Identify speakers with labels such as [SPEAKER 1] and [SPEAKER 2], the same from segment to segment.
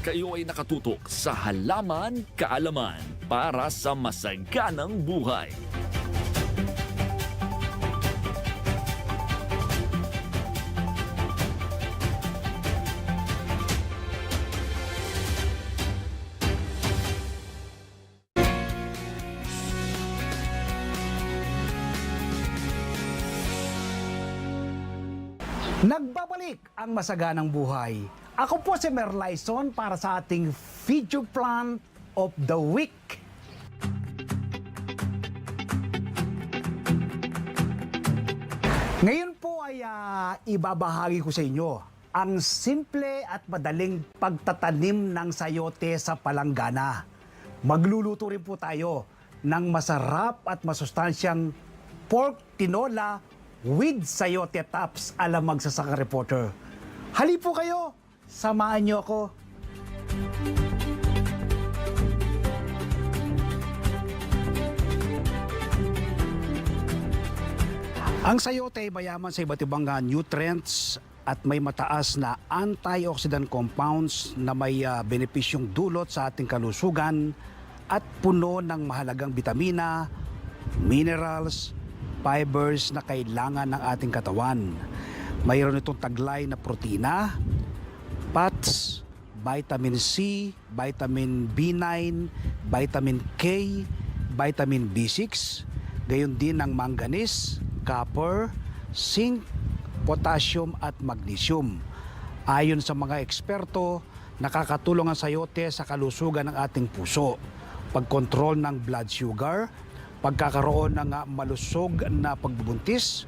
[SPEAKER 1] Kayo ay nakatutok sa Halaman Kaalaman para sa masaganang buhay.
[SPEAKER 2] Nagbabalik ang masaganang buhay. Ako po si Merlyson para sa ating Video Plant of the Week. Ngayon po ay ibabahagi ko sa inyo ang simple at madaling pagtatanim ng sayote sa palanggana. Magluluto rin po tayo ng masarap at masustansyang pork tinola with sayote tops ala Magsasaka Reporter. Hali po kayo, samahan niyo ako. Ang sayote ay mayaman sa iba't ibang nutrients at may mataas na antioxidant compounds na may benepisyong dulot sa ating kalusugan at puno ng mahalagang bitamina, minerals, fibers na kailangan ng ating katawan. Mayroon itong taglay na protina, fats, vitamin C, vitamin B9, vitamin K, vitamin B6, gayon din ang manganese, copper, zinc, potassium at magnesium. Ayon sa mga eksperto, nakakatulong ang sayote sa kalusugan ng ating puso, pagkontrol ng blood sugar, pagkakaroon ng malusog na pagbubuntis,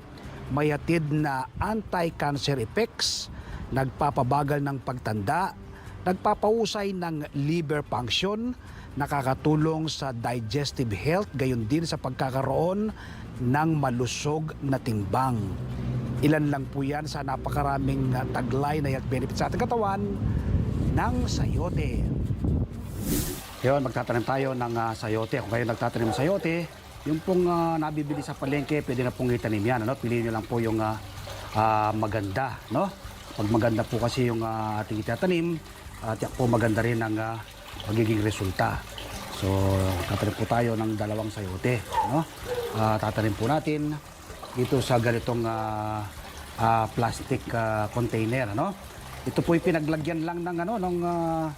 [SPEAKER 2] may hatid na anti-cancer effects, nagpapabagal ng pagtanda, nagpapausay ng liver function, nakakatulong sa digestive health, gayon din sa pagkakaroon ng malusog na timbang. Ilan lang po yan sa napakaraming taglay na health benefits sa ating katawan ng sayote. Ngayon, magtatanim tayo ng sayote. Kung kayo nagtatanim ng sayote, yung pong nabibili sa palengke, pwede na pong itanim yan. Ano? Piliin nyo lang po yung maganda. No? Pag maganda po kasi yung ating itatanim, tiyak po maganda rin ang magiging resulta. So, tatanim po tayo ng dalawang sayote. No? Tatanim po natin dito sa ganitong plastic container. Ano? Ito po pinaglagyan lang ng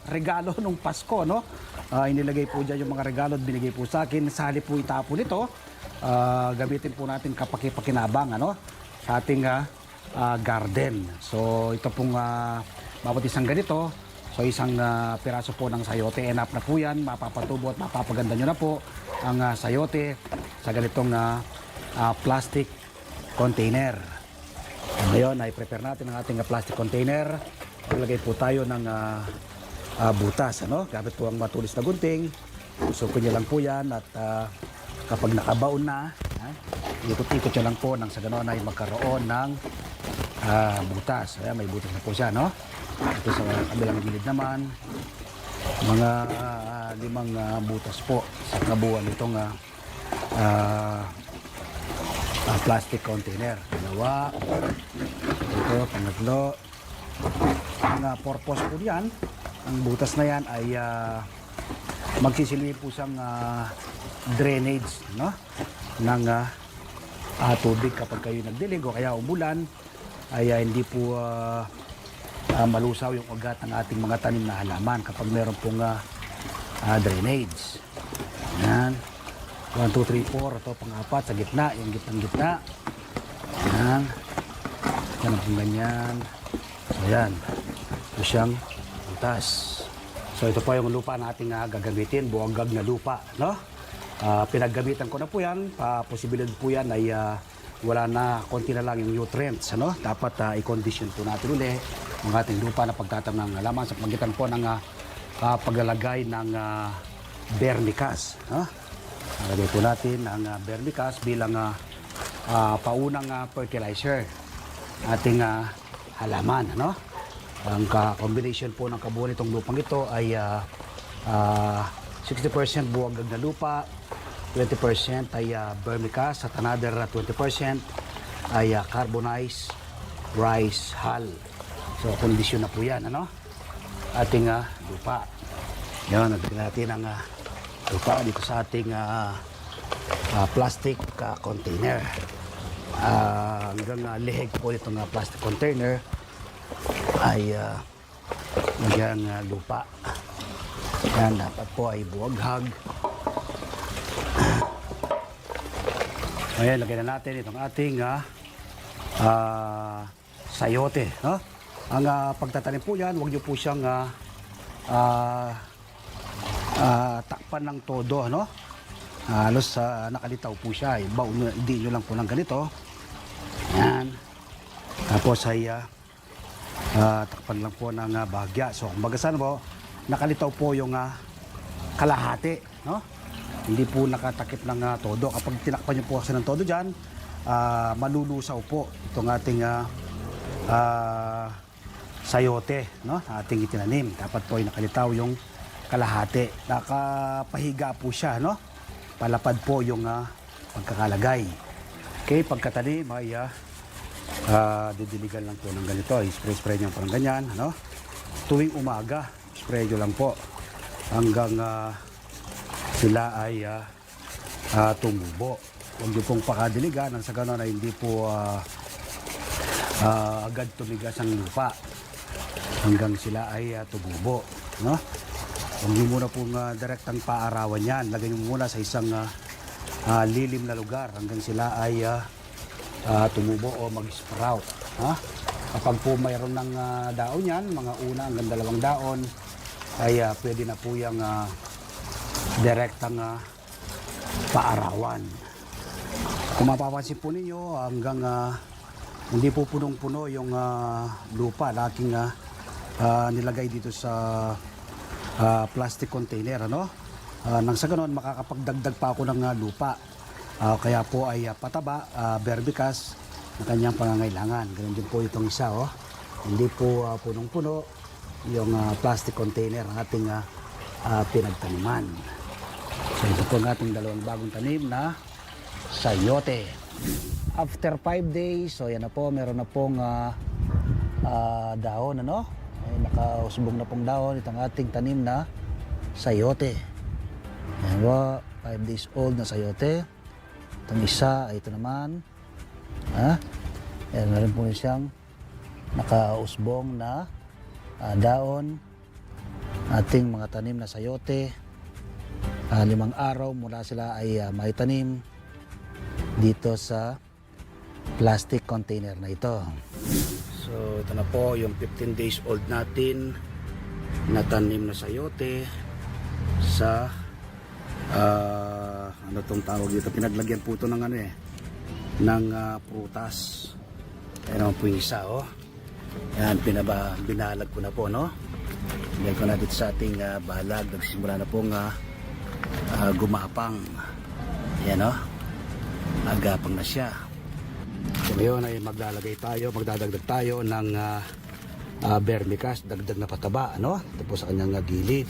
[SPEAKER 2] regalo nung Pasko, no? Inilagay po dyan yung mga regalo at binigay po sa akin. Sa halip po itapon ito, gamitin po natin kapakipakinabang, ano? Sa ating garden. So ito pong bawat isang ganito, so isang piraso po ng sayote, enough na po yan, mapapatubo at mapapaganda nyo na po ang sayote sa ganitong plastic container. Ngayon ay prepare natin ang ating plastic container. Ilagay po tayo ng butas, ano? Gamit po ang matulis na gunting. Usupin nyo lang po yan at kapag nakabaon na, ikot-ikot nyo lang po nang sa ganoon ay magkaroon ng butas. Ayan, may butas na po siya, no? Ito sa kabilang gilid naman, mga 5 butas po sa kabuuan nitong plastic container. 2, ito, pangatlo. Ang purpose po diyan, ang butas na yan ay magsisilbi po siyang drainage, no? Ng tubig kapag kayo nagdilig o kaya umulan, ay hindi po malusaw yung ugat ng ating mga tanim na halaman kapag meron pong drainage. Yan. 1, 2, 3, 4. Ito, pang-4 sa gitna. Yung gitna. Yan. Yan ang ganyan. So, yan. Ito siyang butas. So, ito pa yung lupa natin gagamitin. Buwagag na lupa. No? Pinaggamitan ko na po yan. Posibilidad po yan ay wala na, konti na lang yung nutrients. Ano? Dapat i-condition po natin ulit ang ating lupa na pagtatam ng halaman sa pagitan po ng paglalagay ng vermicast. No? Lagay po natin ang vermicast bilang paunang fertilizer ating halaman. Ano? Ang combination po ng kabuuan itong lupang ito ay 60% buwagag na lupa, 20% ay vermicast, at another 20% ay carbonized rice hull. So, kondisyon na po yan, ano? Ating lupa. Yan, nagdagdag natin ang lupa dito sa ating plastic container. Hanggang lihig po itong plastic container ay hanggang lupa. Yan, dapat po ay buwaghag. Ayan, lagyan na natin itong ating sayote. No? Ang pagtatanim po yan, huwag nyo po siyang takpan ng todo. No? Halos nakalitaw po siya. Hindi nyo lang po ng ganito. Ayan. Tapos ay takpan lang po ng bahagya. So, kumbaga saan po, nakalitaw po yung kalahati. No? Hindi po nakatakip ng todo. Kapag tinakpan nyo po kasi ng todo dyan, malulusaw po itong ating sayote, no? Ating itinanim. Dapat po ay nakalitaw yung kalahati. Nakapahiga po siya, no? Palapad po yung pagkakalagay. Okay, pagkatanim ay didiligan lang po ng ganito. Spray-spray nyo parang ganyan, no? Tuwing umaga, spray nyo lang po hanggang sila ay tumubo. Huwag nyo pong pakadiligan nang sa ganon ay hindi po agad tumigas ang lupa hanggang sila ay tumubo. No? Huwag nyo muna pong direktang paarawan yan. Lagay nyo muna sa isang lilim na lugar hanggang sila ay tumubo o mag-sprout. Kapag po mayroon ng daon yan, mga una hanggang 2 daon, ay pwede na po yung direktang paarawan. Kung mapapansin po ninyo, hanggang hindi po punong-puno yung lupa na ating nilagay dito sa plastic container. Ano? Nang sa ganon, makakapagdagdag pa ako ng lupa. Kaya po ay pataba, vermicast na kanyang pangangailangan. Ganun din po itong isa. Oh. Hindi po punong-puno yung plastic container ng ating pinagtaniman. So ito po ang ating 2 bagong tanim na sayote. After 5 days, so yan na po, meron na pong dahon, ano? Ay, nakausbong na pong dahon itong ating tanim na sayote. Yan po, 5 days old na sayote. Itong isa, ay ito naman. Yan, meron po siyang nakausbong na daon. Ating mga tanim na sayote. 5 araw mula sila ay maitanim dito sa plastic container na ito. So ito na po yung 15 days old natin na tanim na sayote sa ano tong tawag dito, pinaglagyan po ito ng ng prutas. Ayan naman po yung isa, oh. Yan, binalag ko na po, no? Lagyan ko na dito sa ating balag. Nagsimula na pong gumapang. Yan, no? Agapang na siya. So ngayon ay magdadagdag tayo ng vermicast, dagdag na pataba, no? Ito po sa kanyang gilid.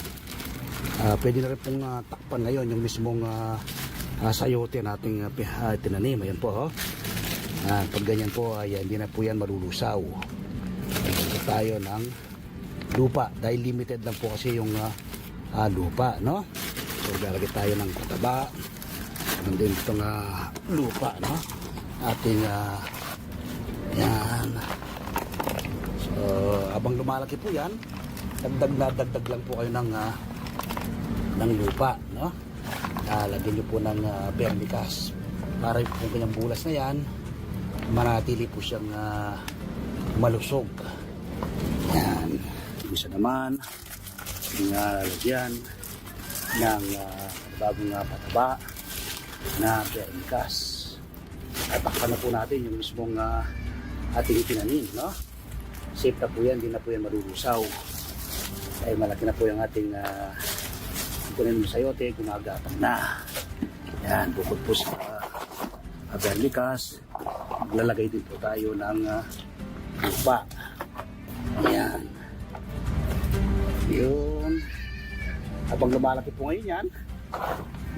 [SPEAKER 2] Pwede na rin pong takpan ngayon yung mismong sayote nating tinanim. Ayan po, oh. Pag ganyan po ay hindi na po yan malulusaw. Dagdag tayo ng lupa dahil limited lang po kasi yung lupa, no? So lalagay tayo ng pataba. And then itong lupa, no? Ating yan. So habang lumalaki po yan, dagdag lang po kayo ng lupa, no? Lagyan nyo po ng vermicast para yung kanyang bulas na yan manatili po siyang malusog. Yan. Isa naman lalagyan ng bagong pataba na vermicast. Tatakpan na po natin yung mismong ating itinanim, no? Safe na po yan, hindi na po yan malulusaw. Ay malaki na po yung ating itinanim sa sayote, gumagapang na. Yan, bukod po sa vermicast, maglalagay din po tayo ng lupa. Ayan. Yun. Habang lumalaki po ngayon yan,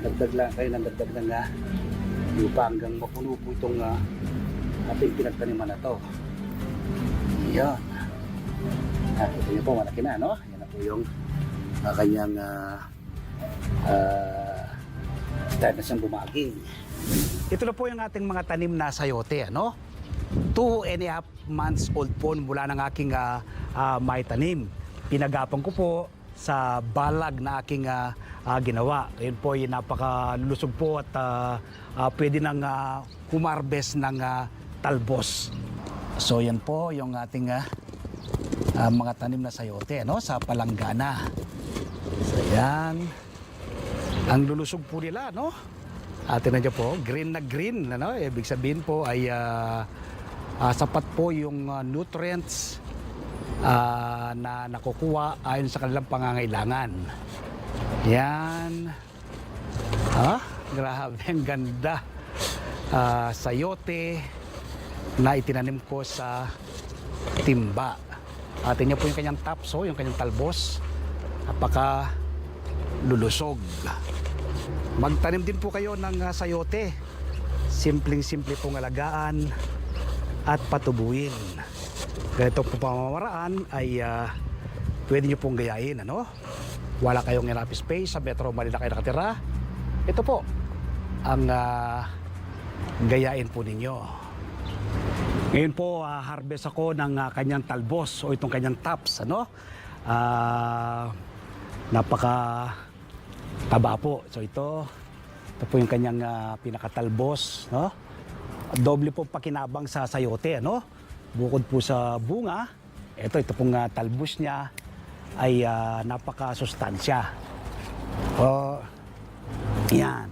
[SPEAKER 2] dagdag lang kayo ng dagdag ng lupa hanggang mapuno po itong ating pinagtaniman na to. Yan. Ito nyo po, malaki na, no? Yan na po yung kanyang time na siyang bumaging. Ito na po yung ating mga tanim na sayote, ano? 2.5 months old po mula ng aking may tanim. Pinagapang ko po sa balag na aking ginawa. Ngayon po ay napakalusog po at pwede nang humarbest ng talbos. So yan po yung ating mga tanim na sayote, no? Sa palanggana. So yan. Ang lulusog po nila, no? Atin na dyan po, green na green, ano? Ibig sabihin po ay sapat po yung nutrients na nakukuha ayon sa kanilang pangangailangan. Yan. Grabe, ang ganda. Sayote na itinanim ko sa timba. Atin niyo po yung kanyang tapso, yung kanyang talbos. Napaka lulusog. Magtanim din po kayo ng sayote. Simpleng-simple pong alagaan at patubuin. Ganito po pamamaraan ay pwede nyo pong gayain, ano? Wala kayong enough space sa Metro Manila kayo nakatira. Ito po ang gayain po ninyo. Ngayon po harvest ako ng kanyang talbos o itong kanyang tops, ano? Napaka taba po. So ito po yung kanyang pinakatalbos, no? Doble po pakinabang sa sayote, ano? Bukod po sa bunga, ito pong talbos niya ay napakasustansya. Yan.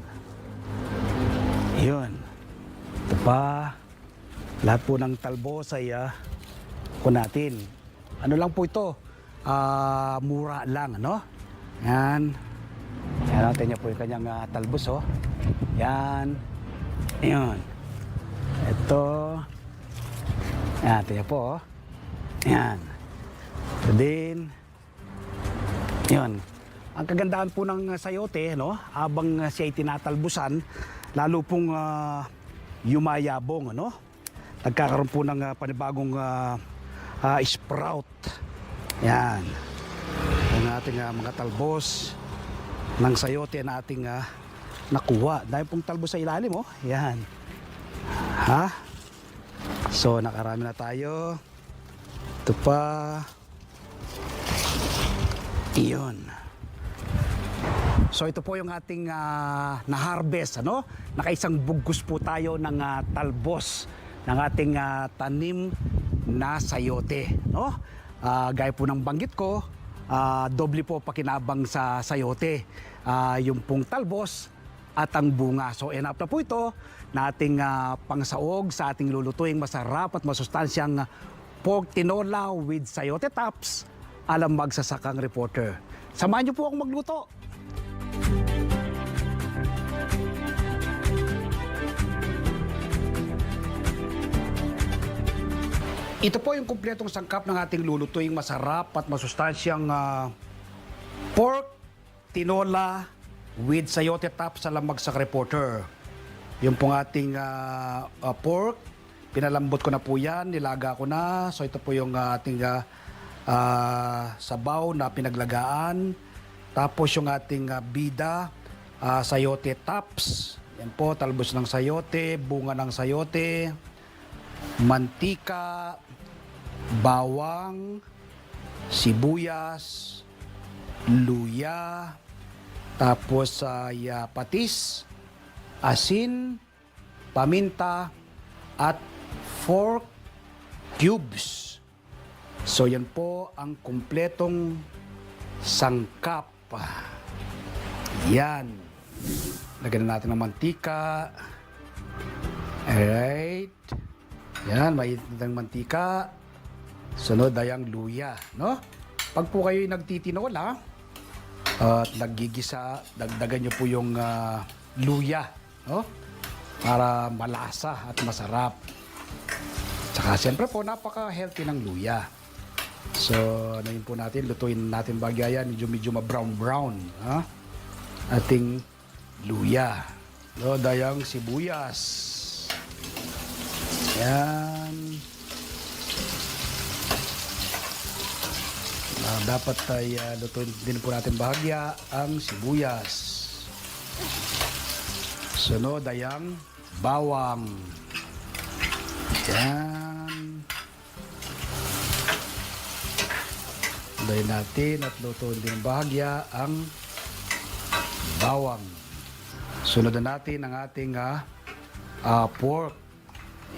[SPEAKER 2] Yun. Ito pa. Lahat po ng talbos ay natin. Ano lang po ito? Mura lang, ano? Yan. Yan, natin niya po yung kanyang talbos, oh. Yan. Ayun. Ito. Yan, natin niya po, oh. Yan. Ito din. Yun. Ang kagandahan po ng sayote, no? Habang siya ay tinatalbusan, lalo pong yumayabong, ano? Nagkakaroon po ng panibagong sprout. Yan. Ang ating mga talbos ng sayote na ating nakuha. Dahil pong talbos sa ilalim, oh. Yan. So, nakarami na tayo. Ito pa. Iyon. So, ito po yung ating na-harvest, ano? Nakaisang bugkus po tayo ng talbos ng ating tanim na sayote, no? Gaya po ng banggit ko, doble po pakinabang sa sayote, yung pong talbos at ang bunga. So enough na po ito na ating pangsaog sa ating lulutuing masarap at masustansyang pork tinola with sayote tops alang magsasakang reporter. Samahan niyo po akong magluto. Ito po yung kumpletong sangkap ng ating lulutuing masarap at masustansyang pork tinola with sayote tops sa Lamagsak Reporter. Yung pong ating pork, pinalambot ko na po yan, nilaga ko na. So ito po yung ating sabaw na pinaglagaan. Tapos yung ating bida, sayote tops. Yan po, talbos ng sayote, bunga ng sayote, mantika, bawang, sibuyas, luya, tapos patis, asin, paminta, at pork cubes. So yan po ang kumpletong sangkap. Yan. Lagyan natin ng mantika. Alright. Yan, may ng mantika. Sunod ay ang luya, no? Pag po kayo nagtitinola at naggigisa, dagdagan nyo po yung luya, no? Para malasa at masarap. Tsaka siyempre po, napaka-healthy ng luya. So, ano yun po natin, lutuin natin bagaya, medyo ma-brown-brown, ha? Ating luya. No, dayang sibuyas. Yan. Dapat ay lutuin din po natin bahagya ang sibuyas. Sunod ay ang bawang. Yan. Lutuin natin at lutuin din bahagya ang bawang. Sunod na natin ang ating pork.